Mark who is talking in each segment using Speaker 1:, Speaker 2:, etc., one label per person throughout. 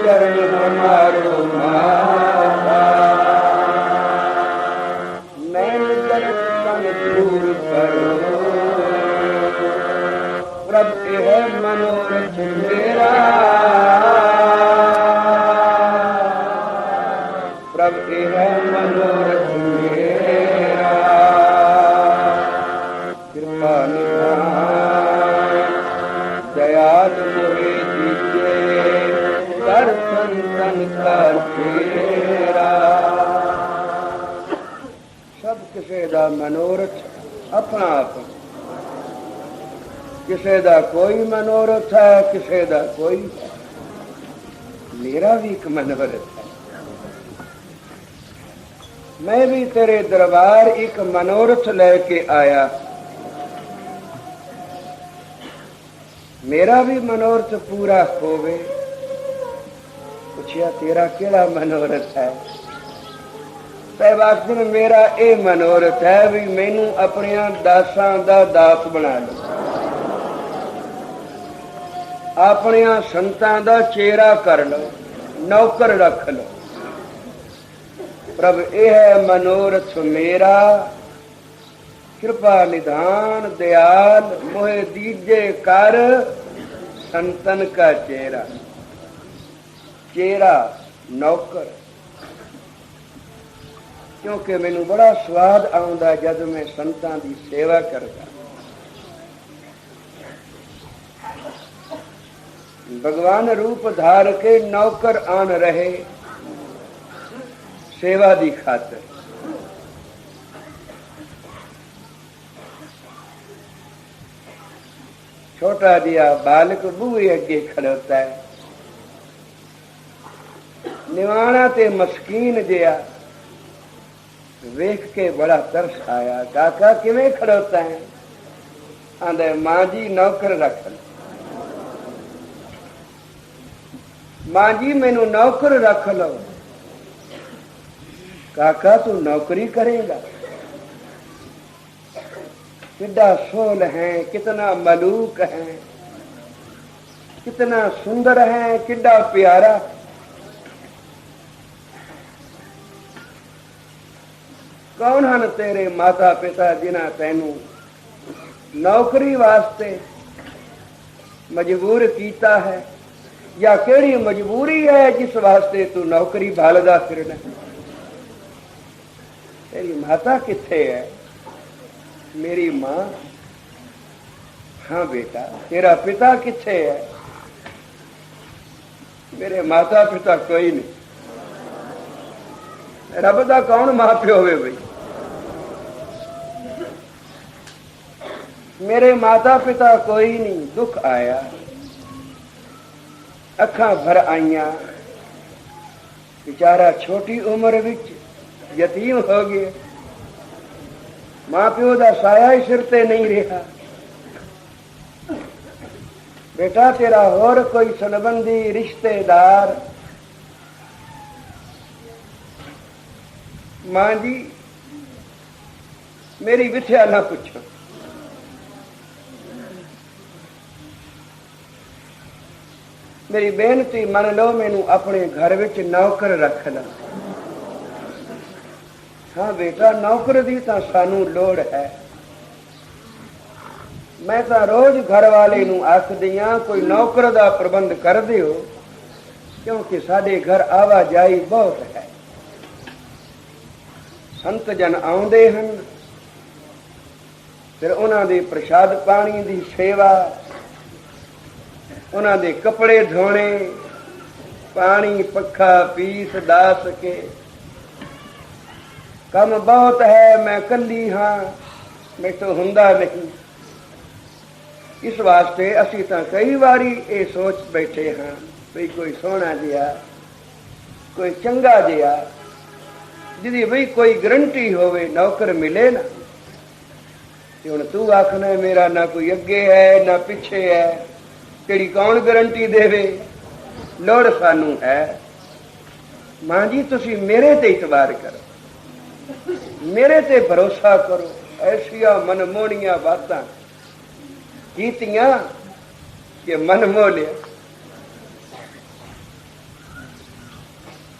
Speaker 1: चरण हमारो माता, नैन जरत संग दूर करो, प्रभु यह मनोरथ मेरा, प्रभु यह मनोरथ मेरा। कृपा निधान दयाल मोहे दीजिए, कर संतन का फेरा। सब किसे दा मनोरथ अपना अपना, किसे दा कोई मनोरथ है, किसे दा कोई। मेरा भी एक मनोरथ है, मैं भी तेरे दरबार एक मनोरथ लेके आया। मेरा भी मनोरथ पूरा होवे। पुछया तेरा केड़ा मनोरथ है? साहब आखदे मेरा ये मनोरथ है भी मैनू अपनिया दासां दा दास बना लो, अपनिया संतां दा चेहरा कर लो, नौकर रख लो। प्रभु यह मनोरथ मेरा, कृपा निधान दयाल मोहे दीजे कर संतन का चेहरा। चेहरा नौकर, क्योंकि मैनू बड़ा स्वाद आउंदा जद मैं संतां दी सेवा करदा। भगवान रूप धार के नौकर आन रहे सेवा दी खातर। छोटा जिहा बालक बूहे अगे खड़ोता है, निवाणा ते मस्कीन जिहा, वेख के बड़ा तरस आया। काका किवें खड़ोता है? आंदे मां जी नौकर रख लो, मां जी मैनू नौकर रख लो। काका तू नौकरी करेगा? कितना सोल है, कितना मलूक है, कितना सुंदर है, कितना प्यारा। कौन हन तेरे माता पिता जिन्हां तैनू नौकरी वास्ते मजबूर कीता है, या केड़ी मजबूरी है जिस वास्ते तू नौकरी भालदा फिरना? तेरी माता किथे है? मेरी मां। हाँ बेटा, तेरा पिता किथे है? मेरे माता पिता कोई नहीं। रब दा कौन मां प्यो होवे बई? मेरे माता पिता कोई नहीं। दुख आया, अखां भर आईयां, बेचारा छोटी उम्र विच यतीम हो गए। मां प्यो दा साया ही सिर ते नहीं रहा। बेटा तेरा होर कोई संबंधी रिश्तेदार? मां जी मेरी विथया ना पूछो, मेरी बेनती मन लो, मैनू अपने घर विच नौकर रख लो। हाँ बेटा, नौकर दी तां सानू लोड़ है। मैं तां रोज घर वाले नू आखदी हां कोई नौकर दा प्रबंध कर दिओ, क्योंकि साडे घर आवाजाई बहुत है। संत जन आउंदे हन, फिर उन्हां दे प्रसाद पानी दी सेवा, उन्हां दे कपड़े धोने, पानी पक्खा पीस दास के। कम बहुत है, मैं कली हाँ, मैं तो हुंदा नहीं। इस वास्ते असी तां कई बारी ये सोच बैठे हाँ भी कोई सोहना जिहा, कोई चंगा जिहा, जिहदी बई कोई गारंटी होवे नौकर मिले ना। हुण तू आखना मेरा ना कोई अगे है ना पिछे है, तेरी कौन गारंटी देवे? लोड़ सानू है। मां जी तुसी मेरे ते इतबार करो, मेरे ते भरोसा करो। ऐसिया मनमोहनिया बातां कीतियां कि मन मोह लिया।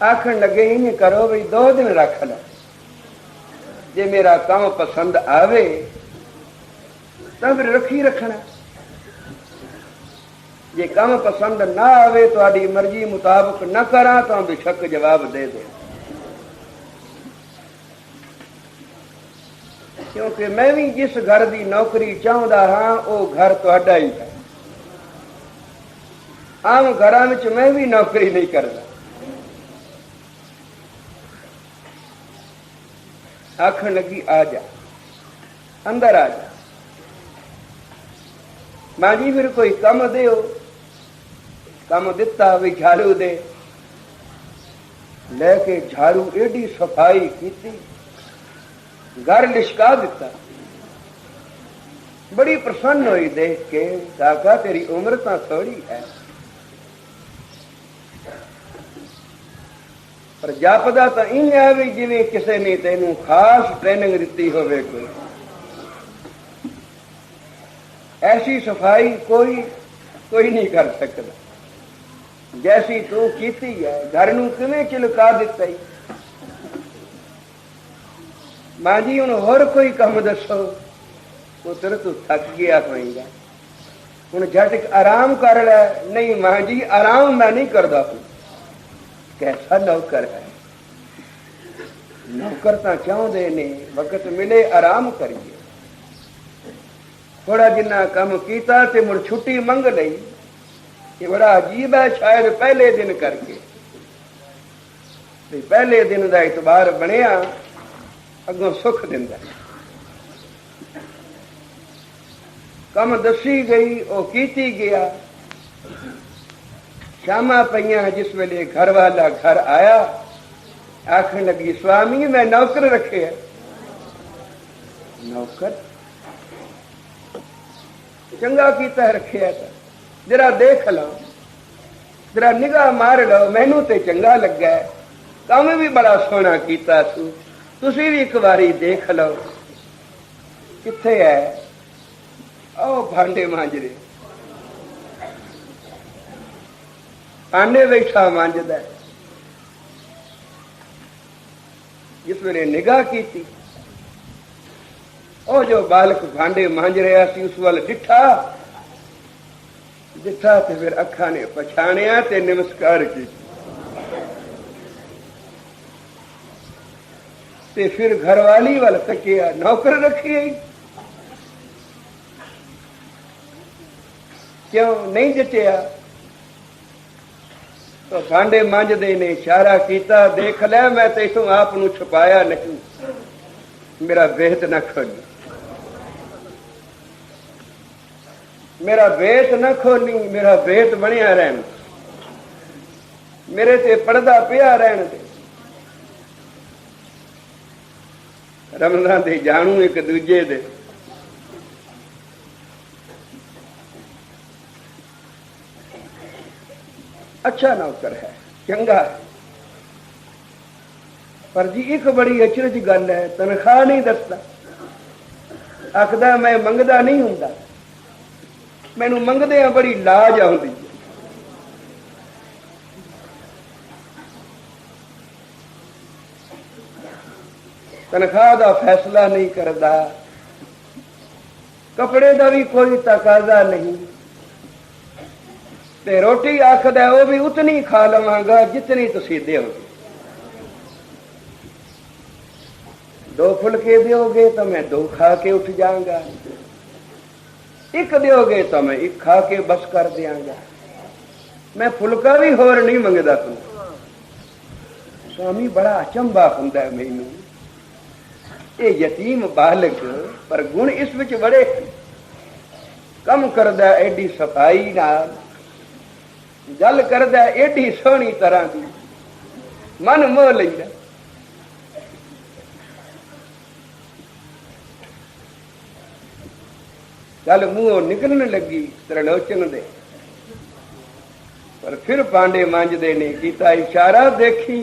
Speaker 1: आखन लगे ही करो भी 2 दिन रख लो, जे मेरा काम पसंद आवे तब रखी रखना, जे काम पसंद ना आवे तो आड़ी मर्जी मुताबिक न करा तो बेशक जवाब दे दे, क्योंकि मैं भी जिस घर की नौकरी चाहता हाँ वो घर तुहाडा ही है। आम घरां विच मैं भी नौकरी नहीं करता। आखन लगी आ जा, अंदर आ जा। मां जी फिर कोई कम दे, कम दिता भी झाड़ू दे, लेके झाड़ू एडी सफाई की, घर लिशका दिता। बड़ी प्रसन्न हुई देख के, काका तेरी उम्र तो थोड़ी है पर जापदा तो इन है भी जिवें किसी ने तेनू खास ट्रेनिंग दी होवे। कोई ऐसी सफाई कोई नहीं कर सकता जैसी तू कीती है। घर नू किवें चिलका दिता ही। मां जी हुण होर कोई काम दसो। पुत्र तू थक गया होएगा, हुण झट आराम कर ले। नहीं मां जी आराम मैं नहीं करदा हूं। कैसा नौकर है, नौकर तो चाहते ने वक्त मिले आराम करिए। थोड़ा जिन्ना काम किया ते मुड़ छुट्टी मंग लई, ये बड़ा अजीब है। शायद पहले दिन करके ते पहले दिन का इतबार बनया, अगों सुख दिंदा। कम दसी गई वो कीती गया। शामा पईयां जिस वेले घर वाला घर आया, आखन लगी स्वामी मैं नौकर रखे है। नौकर चंगा कीता रखे है, जरा देख लो, जरा निगाह मार लो, मैनू ते चंगा लगा है। काम भी बड़ा सोहना कीता तू, तुसी भी एक बारी देख लो। किथे है? ओ भांडे मांजरे, आने बैठा मांजदा। जिस वेले निगाह की थी, ओ जो बालक भांडे मांज रहा सी उस वाल डिठा ते फिर अखा ने पछाणिया ते नमस्कार की ते फिर घरवाली वाल तकिया। नौकर रखी क्यों नहीं जटिया? तो भांडे मांजदे ने इशारा किया, देख ले मैं तेसों आप नू छुपाया नहीं, मेरा भेत न खोली, मेरा भेत न खोली, मेरा भेत बनिया रहन, मेरे ते पर्दा पिया रहन दे। रमजान दे जानू एक दूजे दे। अच्छा नौकर है, चंगा है, पर जी एक बड़ी अचरज गल है, तनख्वाह नहीं दसदा। आखदा मैं मंगदा नहीं हुंदा, मैनू मंगदे बड़ी लाज आउंदी। तनख्वाह का फैसला नहीं करता, कपड़े का भी कोई तकाजा नहीं, ते रोटी आखद है वो भी उतनी खा लवांगा जितनी तुसी दोगे। 2 फुलके दोगे तो मैं 2 खा के उठ जाऊंगा, 1 दोगे तो मैं 1 खा के बस कर दियांगा। मैं फुलका भी होर नहीं मंगदा। तुम स्वामी बड़ा अचंभा हुंदा है मैनू, ये यतीम बालक पर गुण इस विच बड़े कम करदा, एडी सफाई नाल गल करदा, एडी सोहनी तरह की, मन मोह लैंदा। गल मूहों निकलन लगी त्रिलोचन दे, पर फिर पांडे मांजदे ने कीता इशारा, देखी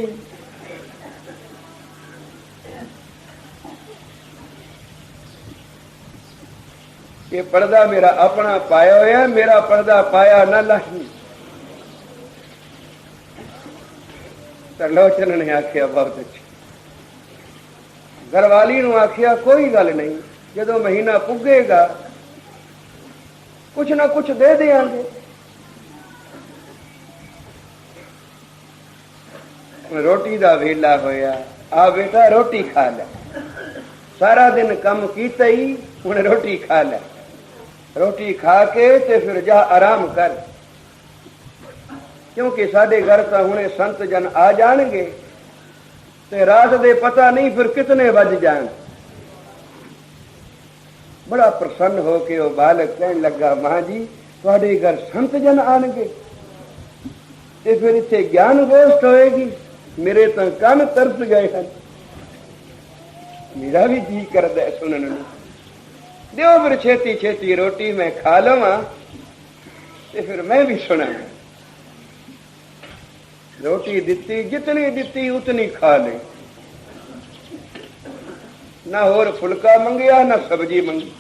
Speaker 1: ये पर्दा मेरा अपना पाया होया, मेरा पर्दा पाया न लाही। त्रिलोचन ने आख्या बहुत अच्छा। घरवाली नूं आख्या कोई गल नहीं, जदों महीना पुगेगा कुछ ना कुछ दे देंगे। रोटी दा वेला होया, आ बेटा रोटी खा ले, सारा दिन कम कीता ही हुण रोटी खा ले, रोटी खा के ते फिर जा आराम कर, क्योंकि साडे घर तो हुणे संत जन आ जाणगे ते रात दे पता नहीं फिर कितने बज जाण। बड़ा प्रसन्न हो के वो बालक कहने लगा, मां जी तुहाडे घर संत जन आणगे ते फिर इत्थे ज्ञान गोष्ठ होएगी, मेरे तो कान तरस गए हैं, मेरा भी जी करदा है सुनने नूं, दियो फिर छेती छेती रोटी मैं खा लवां ते फिर मैं भी सुना। रोटी दिती, जितनी दिती उतनी खा ले, ना होर फुलका मंगिया ना सब्जी मंगी।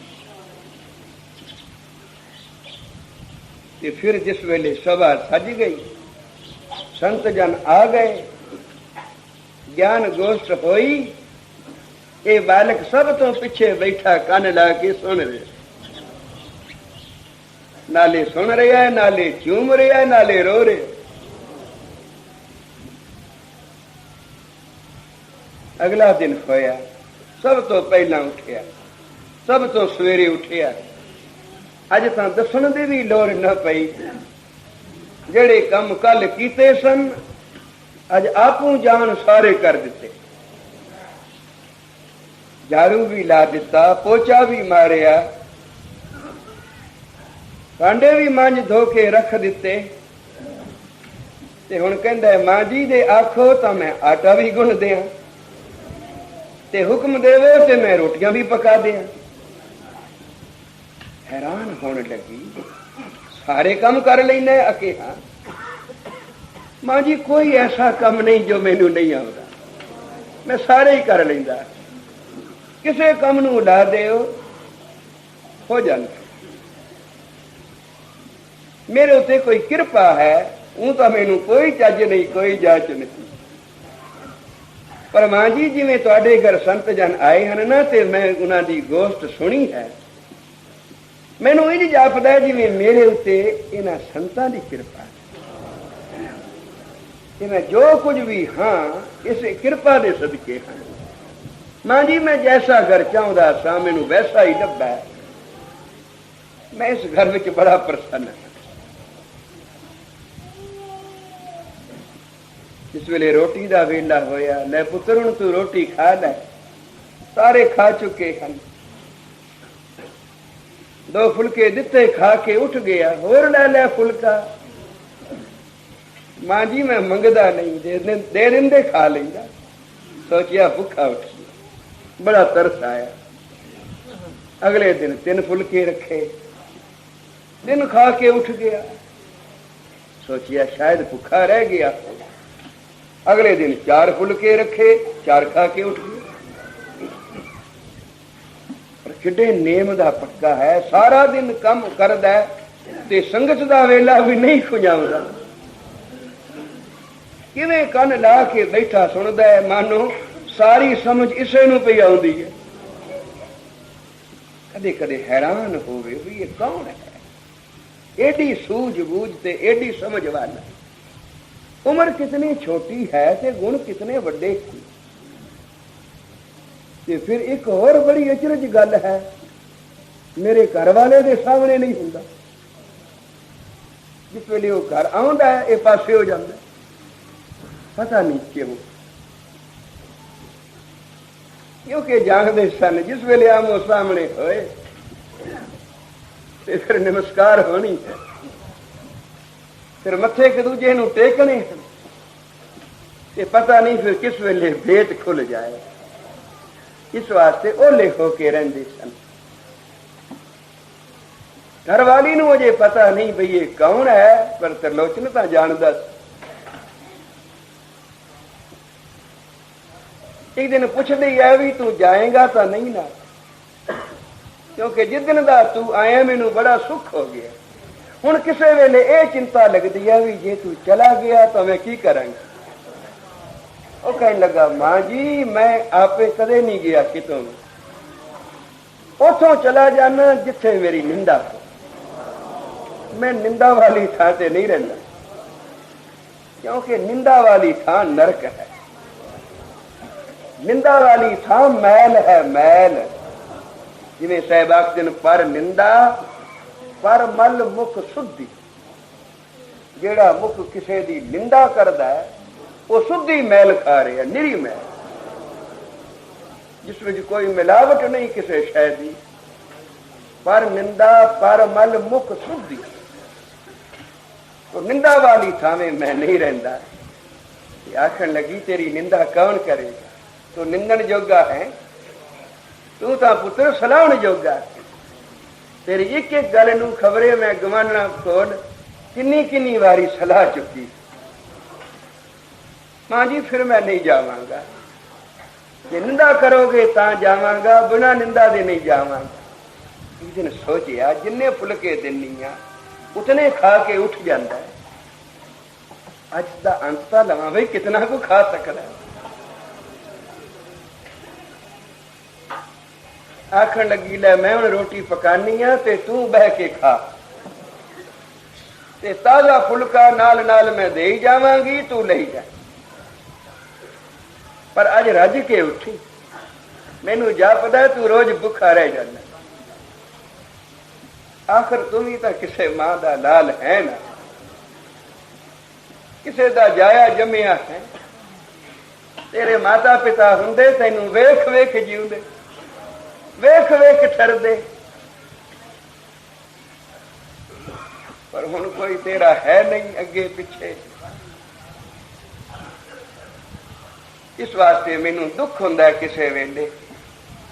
Speaker 1: ते फिर जिस वेले सभा सज गई, संत जन आ गए, ज्ञान गोष्ठ होई, ये बालक सब तो पिछे बैठा कान ला के सुन रहे, नाले सुन रहा है, नाले चूम रहा है, नाले रो रहे। अगला दिन होया, सब तो पहला उठिया, सब तो सवेरे उठिया। अज तो दसन की भी लोड़ न पई, जेड़े कम कल कीते सन अज आपू जान सारे कर दिते। झाड़ू भी ला दिता, पोचा भी मारिया, भांडे भी मांज धो के रख दिते, ते हुण कहंदा मां जी दे आखो तो मैं आटा भी गुन दियां, ते हुक्म देवे ते मैं रोटियां भी पका दियां। हैरान होने लगी, सारे काम कर लेना अके। हाँ मां जी कोई ऐसा काम नहीं जो मैनू नहीं आता, मैं सारे ही कर लेंदा, किसे काम नू ला देओ हो जांदा। मेरे उत्ते कोई कृपा है, ऊं तो मैनू कोई चज नहीं, कोई जाच नहीं। पर मां जी जिवें तुहाडे घर संत जन आए हैं ना, ते मैं उन्हां दी गोष्ठ सुनी है, मैनू इंज जापदा है जिवें मेरे उत्ते इन्हां संतां दी कृपा है, कि मैं जो कुछ भी हाँ इस कृपा दे सदके हाँ। मां जी मैं जैसा घर चाहता सा मैनू वैसा ही लभा है, मैं इस घर विच बड़ा प्रसन्न हाँ। जिस वेले रोटी का वेला होया, ले पुत्र हुण तू रोटी खा ले, सारे खा चुके हैं, दो फुलके दिते खा के उठ गया, होर ले फुलका। मां जी मैं मंगदा नहीं, दे देंदे खा लेंदा। सोचिया भुखा उठ गया, बड़ा तरस आया। अगले दिन 3 फुलके रखे, दिन खा के उठ गया, सोचिया शायद भुखा रह गया। अगले दिन 4 फुलके रखे, 4 खा के उठ गया। पर किड्डे नेम दा पक्का है, सारा दिन काम करदा ते संगत दा वेला भी नहीं खुजाउंदा। किवें कन ला के बैठा सुनदा है, मानो सारी समझ इसे नूं पई आउंदी है। कदे कदे हैरान होवे भी ये कौन है, एडी सूझबूझ ते एडी समझ वाला, उम्र कितनी छोटी है ते गुण कितने बड़े। ते फिर एक और बड़ी अचरज गल है, मेरे घर वाले दे सामने नहीं हुंदा, जिस वेले वो घर आउंदा है ये पासे हो जाता, पता नहीं क्यों, क्योंकि जानते सन जिस वेले आमो सामने होए ते फिर नमस्कार होनी है, फिर मत्थे एक दूजे नूं टेकने हैं, ते पता नहीं फिर किस वेले भेत खुल जाए। इस वास्ते ओले होके रहिंदे सन। घरवाली नूं अजे पता नहीं बई ये कौन है, पर त्रिलोचन तां जानदा। एक दिन पूछदी है भी तू जाएगा तो नहीं ना, क्योंकि जिस दिन दा तू आया मैनू बड़ा सुख हो गया। हुण किसे वेले ये चिंता लगती है भी जे तू चला गया तो मैं की करांगा। वो कहने लगा, मां जी मैं आपे कदे नहीं गया कितों, उथों चला जाना जिथे मेरी निंदा हो। मैं निंदा वाली थां ते नहीं रहना, क्योंकि निंदा वाली थां नरक है, निंदा वाली थां मैल है, मैल। जिवें साहब आखदे पर निंदा पर मल मुख शुद्धि। जेड़ा मुख किसी की निंदा करता है वो शुद्धि मैल खा रहा है, निरी मैल, जिस विच कोई मिलावट नहीं किसी शय की। पर निंदा पर मल मुख शुद्धि। तो निंदा वाली थावे मैं नहीं रहता। आखन लगी तेरी निंदा कौन करेगा, तो निंदन जोगा है, तू तो पुत्र सलाहण जोगा। तेरी एक एक गल नूं खबरे मैं गवाना कोल किन्नी किन्नी वारी सलाह चुकी। मां जी फिर मैं नहीं जावांगा, जे निंदा करोगे ता जावांगा, बिना निंदा दे नहीं जावांगा। एक दिन सोचिया जिन्ने फुलके दिनी आ उतने खा के उठ जाता है। अज का अंत लवा भाई कितना को खा सकता है। आखन लगी लै मैं हुण रोटी पकानी आ ते तू बह के खा, ते ताजा फुलका नाल नाल मैं दे जावांगी, तू ले जा। पर अज रज के उठी, मैनू जापदा तू रोज भुखा रह जाना। आखिर तू भी तो किसी मां का लाल है ना, किसी का जाया जमिया है। तेरे माता पिता हुंदे तैनू वेख वेख जीउंदे, वेख वेख ठरदे, पर हुण कोई तेरा है नहीं अगे पिछे। इस वास्ते मैनू दुख हुंदा किसी वेले।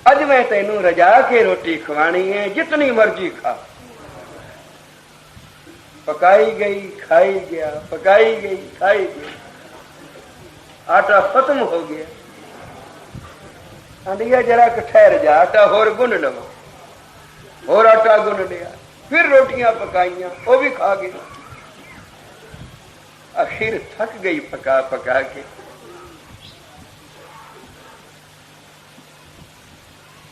Speaker 1: अज मैं तैनू रजा के रोटी खवानी है, जितनी मर्जी खा। पकाई गई खाई गया, पकाई गई खाई गया। आटा खत्म हो गया, आंदिया जरा ठहर जा, आटा होर गुन लवा। होर आटा गुन लिया, फिर रोटियां पकाइया, वो भी खा गई। आखिर थक गई पका पका के।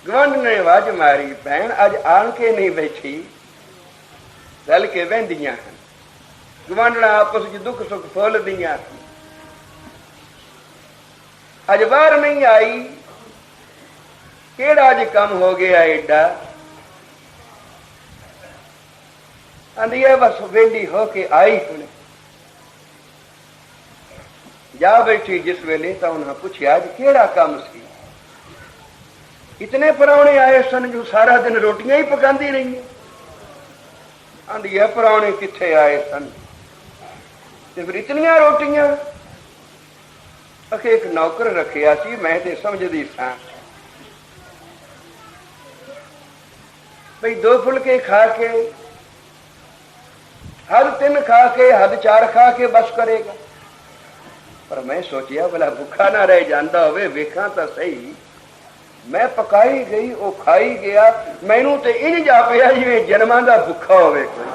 Speaker 1: गवंड ने आवाज मारी, भैन अज आन के नहीं बैठी, रल के बहदियां हैं। गवांढना आपस में दुख सुख फुल दियां, अज बाहर नहीं आई, केड़ा अज कम हो गया एडा। आंदी है बस वेली होके आई हुणे। जा बैठी जिस वेले तो उन्हें पूछा अज केड़ा कम सी। इतने परौने आए सन जो सारा दिन रोटियां ही पकांदी रही। आंदी है परौने किथे आए सन ते फिर इतनियां रोटियां। अखे एक नौकर रखिया सी, मैं ते समझदी सां भाई 2 फुलके खा के, हद 3 खा के, हद 4 खा के बस करेगा। पर मैं सोचिया भला भुखा ना रह जाता होवे, वेखा तो सही। मैं पकाई गई, वो खाई गया, मैनू तो इंज जापिया जिवें जन्मां दा भुखा होवे कोई।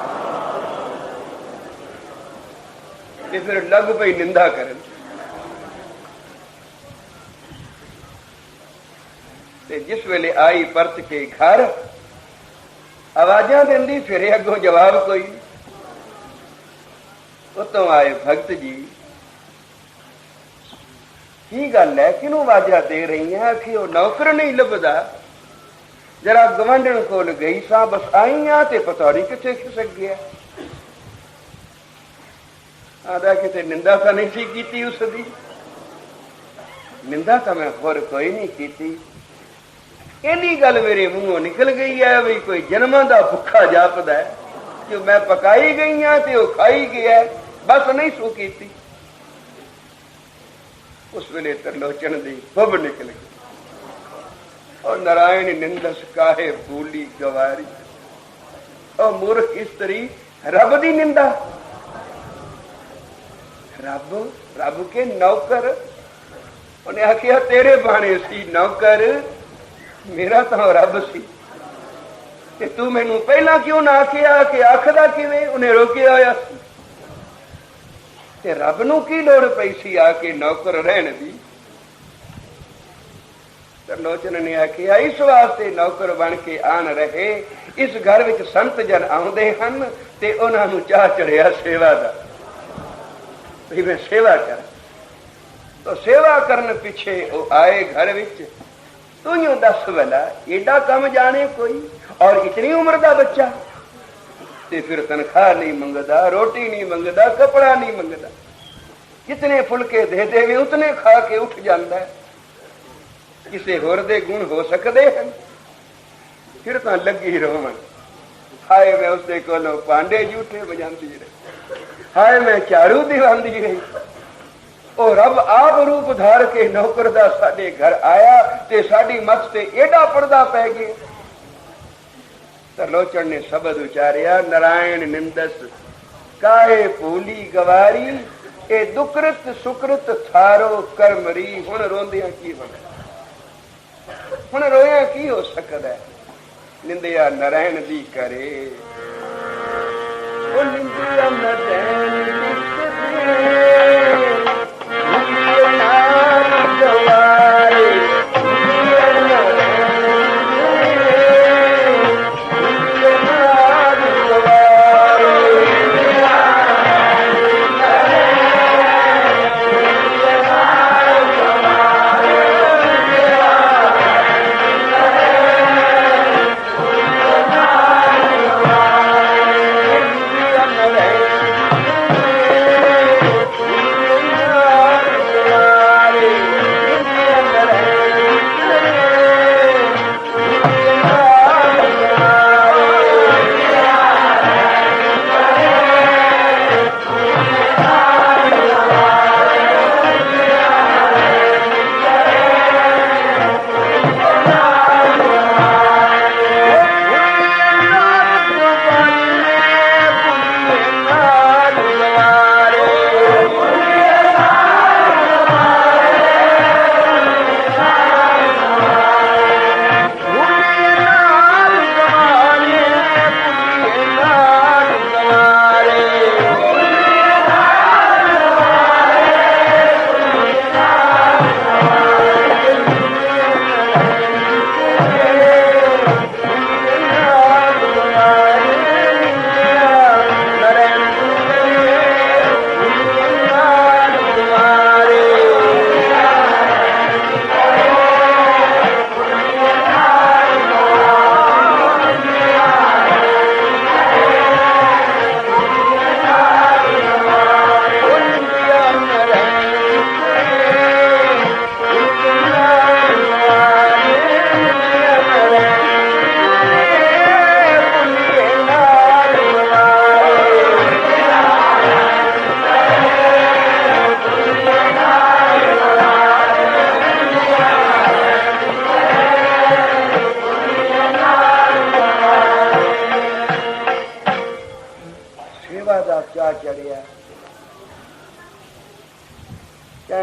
Speaker 1: ते फिर लग पई निंदा करन। ते जिस वेले आई परत के घर, आवाजां देंदी फिरे, अगों जवाब कोई। उतों आए भगत जी, की गल है, किनू आवाजा दे रही है? कि वो नौकर नहीं लभदा, जरा गवांढण कोल गई सा, बस आई हाँ ते पता नहीं किथे खिसक गया। आदा किते निंदा तो नहीं सी कीती उसदी, निंदा तो मैं होर कोई नहीं कीती। इन्नी गल मेरे मुंहों निकल गई है भी कोई जन्मां दा भुखा जापदा है, कि मैं पकाई गई हाँ ते वो खाई गया, बस नहीं सू कीती। उस वेले तरलोचन दी खुब निकल गई। और नारायण निंदस काहे भूली गवारी। और मूर्ख स्त्री रब दी निंदा। रब के नौकर, उन्हें आखिया तेरे बाणे सी नौकर, मेरा तो रब सी। ते तू मैनू पहला क्यों ना आखिया कि आखदा किवें? उन्हें रोकिया होया सी। ते रब नू की लोड़ पई सी आके नौकर रहन दी? ਤਰਲੋਚਨ ਨੇ ਆਖਿਆ ਇਸ ਵਾਸਤੇ ਨੌਕਰ ਬਣ ਕੇ ਆਣ ਰਹੇ। ਇਸ ਘਰ ਵਿੱਚ ਸੰਤ ਜਨ ਆਉਂਦੇ ਹਨ ਤੇ ਉਹਨਾਂ ਨੂੰ ਚਾਹ ਚੜਿਆ ਸੇਵਾ ਦਾ, ਵੀ ਮੈਂ ਸੇਵਾ ਕਰਾਂ। ਤਾਂ ਸੇਵਾ ਕਰਨ ਪਿੱਛੇ ਉਹ ਆਏ ਘਰ ਵਿੱਚ। ਤੂੰ ਹੀ ਦੱਸ ਭਲਾ ਏਡਾ ਕੰਮ ਜਾਣੇ ਕੋਈ, ਔਰ ਇਤਨੀ ਉਮਰ ਦਾ ਬੱਚਾ, ਤੇ ਫਿਰ ਤਨਖਾਹ ਨਹੀਂ ਮੰਗਦਾ, ਰੋਟੀ ਨਹੀਂ ਮੰਗਦਾ, ਕੱਪੜਾ ਨਹੀਂ ਮੰਗਦਾ, ਜਿਤਨੇ ਫੁਲਕੇ ਦੇ ਦੇਵੇ ਉਤਨੇ ਖਾ ਕੇ ਉੱਠ ਜਾਂਦਾ ਹੈ। ਕਿਸੇ ਹੋਰ ਦੇ ਗੁਣ ਹੋ ਸਕਦੇ ਹਨ? ਫਿਰ ਤਾਂ ਲੱਗੀ ਰੋਵਣ, ਹਾਏ ਮੈਂ ਉਸਦੇ ਕੋਲੋਂ ਭਾਂਡੇ ਜੂਠੇ ਵਜਾਂਦੀ ਰਹੀ, ਹਾਏ ਮੈਂ ਝਾੜੂ ਦਿਵਾਉਂਦੀ ਰਹੀ। ਉਹ ਰੱਬ ਆਪ ਰੂਪ ਧਾਰ ਕੇ ਨੌਕਰ ਦਾ ਸਾਡੇ ਘਰ ਆਇਆ ਤੇ ਸਾਡੀ ਮੱਤ ਤੇ ਏਡਾ ਪਰਦਾ ਪੈ ਗਿਆ। ਤਰਲੋਚਨ ਨੇ ਸ਼ਬਦ ਉਚਾਰਿਆ, ਨਾਰਾਇਣ ਨਿੰਦਸ ਕਾਹੇ ਭੂਲੀ ਗਵਾਰੀ, ਇਹ ਦੁਕ੍ਰਿਤ ਸੁਕ੍ਰਿਤ ਥਾਰੋ ਕਰਮਰੀ। ਹੁਣ ਰੋਂਦਿਆਂ ਕੀ ਹੋਣਾ, ਹੁਣ ਰੋਇਆ ਕੀ ਹੋ ਸਕਦਾ? ਨਿੰਦਿਆ ਨਾਰਾਇਣ ਦੀ ਕਰੇ, ਉਹ ਨਿੰਦਿਆ ਨਾਰਾਇਣ ਦੀ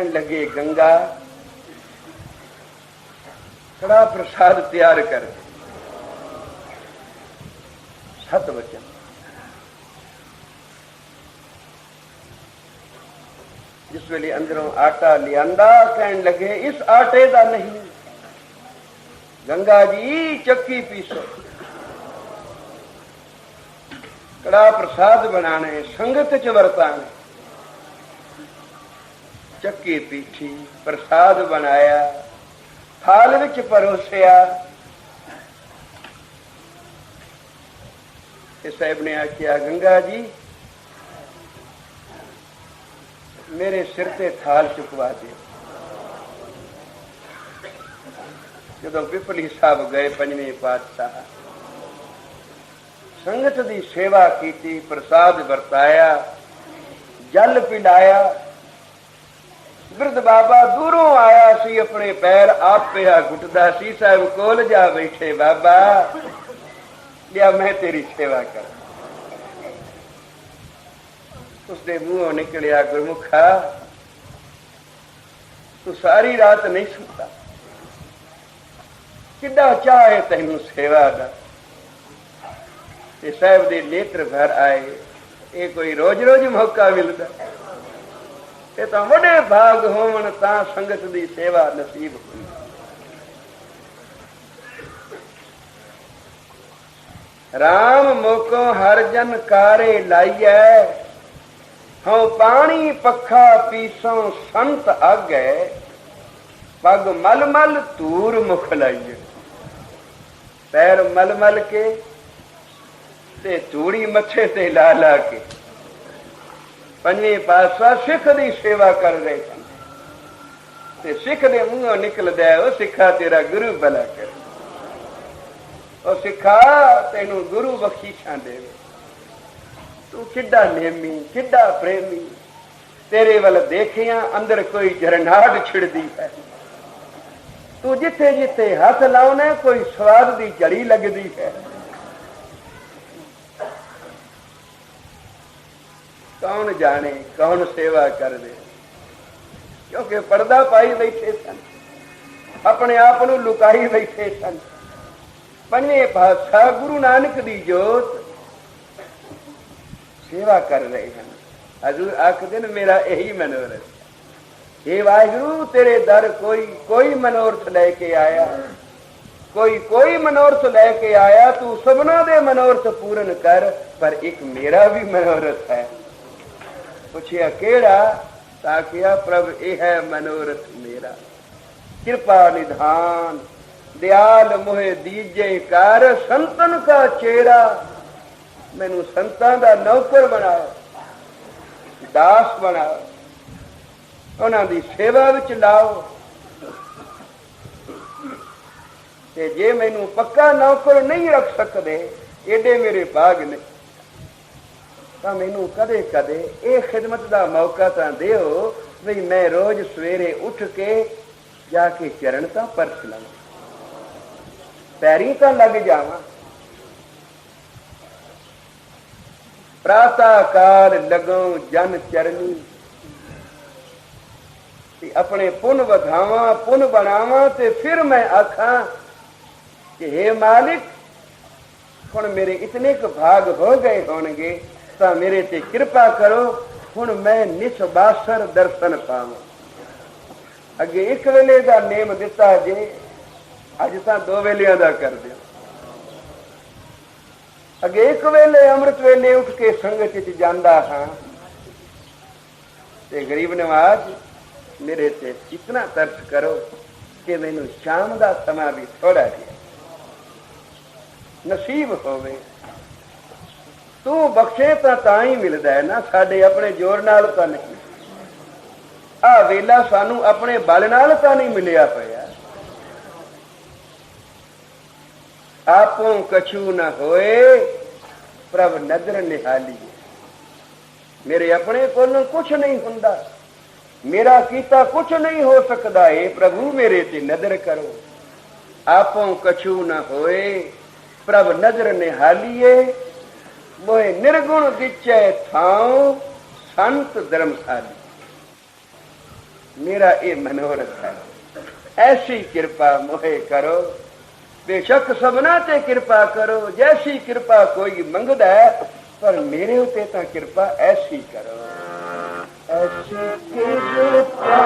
Speaker 1: लगे गंगा कड़ा प्रसाद तैयार कर, सत वचन जिस वेले अंदरों आटा लियांदा कहन लगे इस आटे दा नहीं, गंगा जी चक्की पीसो, कड़ा प्रसाद बनाने संगत च वरताने। चक्की पीठी, प्रसाद बनाया, थाल विच परोसिया। साहब ने आख्या गंगा जी मेरे सिर ते थाल चुकवा दे। जदों पिपली साहब गए पंजवें पातशाह, संगत दी सेवा की, प्रसाद वरताया, जल पिलाया। बिरध बाबा दूरों आया सी, अपने पैर आप पिया घुटदा सी। साहब कोल जा बैठे, बाबा लिया मैं तेरी सेवा कर। उसके मुंहों निकलिया, गुरमुखा तू सारी रात नहीं सुता, किड्डा चाह है तैनू सेवा दा। साहब दे नेत्र भर आए, ये कोई रोज रोज मौका मिलता, ये तो वडे भाग होवन तां संगत दी सेवा नसीब हुई। राम मोको हर जन कारे लाइए, हाँ पानी पखा पीसों संत आगे, पग मल मल तूर मुख लाइए। पैर मल मल के ते तूड़ी मथे ते ला ला के पंजवें पातशाह सिख दी सेवा कर रहे सन। ते सिख दे मूंहों निकलदा है, ओ सिखा तेरा गुरु भला करे, ओ सिखा तेनू गुरु बख्शीशां देवे, तू किड्डा नेमी किड्डा प्रेमी, तेरे वल देखिया अंदर कोई झरनाहट छिड़दी है, तू जिथे जिथे हाथ लाउना कोई स्वाद दी जड़ी लगदी है। कौन जाने कौन सेवा कर दे, क्योंकि पर्दा पाई बैठे सन, अपने आप नू लुकाई बैठे सन। पंजवें पातशाह गुरु नानक दी जोत सेवा कर रहे हैं। हजूर आखदे ने मेरा यही मनोरथ, हे वाहिगुरु तेरे दर कोई कोई मनोरथ लेके आया, कोई मनोरथ लेके आया, तू सबनों दे मनोरथ पूर्ण कर, पर एक मेरा भी मनोरथ है। पुछिया केड़ा, ताकिया प्रभ ये है मनोरथ मेरा, कृपा निधान दयाल मोहे दीजे कार, संतन का चेरा, मैनू संतां दा नौकर बनाओ, दास बनाओ, उन्हां दी सेवा विच लाओ। ते जे मैनू पक्का नौकर नहीं रख सकते, एडे मेरे भाग ने, तो मैनू कदे कदे ये खिदमत का मौका तो दिओ भी मैं रोज सवेरे उठ के जाके चरण तो परस लवां, पैरी तो लग जावां। प्रातः काल लगो जन चरनी, अपने पुन वधावां पुन बनावां, ते फिर मैं आखां कि हे मालिक हुण मेरे इतने क भाग हो गए होणगे, तो मेरे ते कृपा करो, हुण मैं निसबासर दर्शन पावां। अगे एक वेले का नेम दिता जे, अज तो 2 वेलियां दा कर दिओ। अगे एक वेले अमृत वेले उठ के संगत च जांदा हां, ते गरीब नवाज मेरे ते इतना तरस करो कि मैनू शाम का समा भी थोड़ा जिहा नसीब होवे। तू बख्शे तो ही मिलता है ना, साडे अपने जोर नाल तो नहीं। आ वेला सानू अपने बल नाल तो नहीं मिलिया पिया। आपों कछु न होए प्रभ नजर निहाली, मेरे अपने कोलों कुछ नहीं हुंदा, मेरा कीता कुछ नहीं हो सकता है, प्रभु मेरे ते नजर करो। आपों कछु न होए प्रभ नजर निहालिए, मोहे निर्गुण दिचे थाओ संत धर्मशाली। मेरा ये मनोरथ है, ऐसी कृपा मोहे करो, बेशक सबना ते कृपा करो, जैसी कृपा कोई मंगदा है, पर मेरे उते तो कृपा ऐसी करो, ऐसी कृपा